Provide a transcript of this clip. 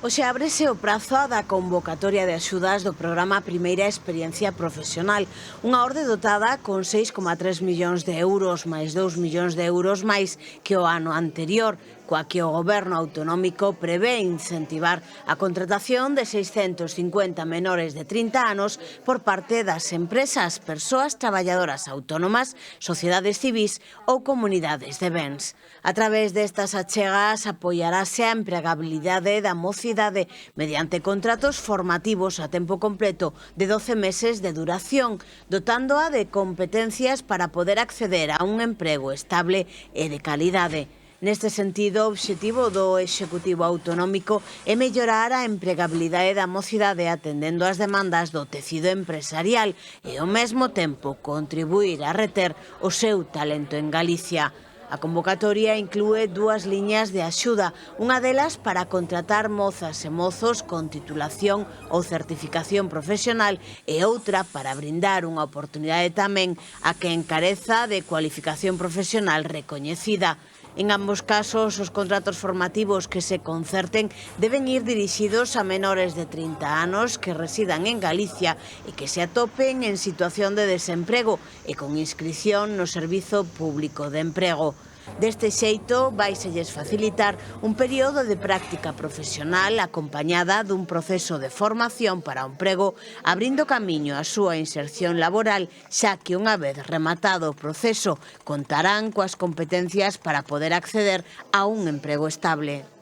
Hoxe ábrese o prazo da convocatoria de axudas do programa Primeira Experiencia Profesional, unha orde dotada con 6,3 millóns de euros, máis 2 millóns de euros máis que o ano anterior, coa que o Goberno autonómico prevé incentivar a contratación de 650 menores de 30 anos por parte das empresas, persoas traballadoras autónomas, sociedades civís ou comunidades de bens. A través destas achegas apoiarase a empregabilidade da mocidade mediante contratos formativos a tempo completo de 12 meses de duración, dotándoa de competencias para poder acceder a un emprego estable e de calidade. Neste sentido, o obxectivo do Executivo Autonómico é mellorar a empregabilidade da mocidade atendendo ás demandas do tecido empresarial e, ao mesmo tempo, contribuir a reter o seu talento en Galicia. A convocatoria inclúe dúas liñas de axuda, unha delas para contratar mozas e mozos con titulación ou certificación profesional e outra para brindar unha oportunidade tamén a quen careza de cualificación profesional recoñecida. En ambos casos, os contratos formativos que se concerten deben ir dirixidos a menores de 30 anos que residan en Galicia e que se atopen en situación de desemprego e con inscrición no Servizo Público de Emprego. Deste xeito, váiselles facilitar un período de práctica profesional acompañada dun proceso de formación para o emprego, abrindo camiño á súa inserción laboral, xa que unha vez rematado o proceso contarán coas competencias para poder acceder a un emprego estable.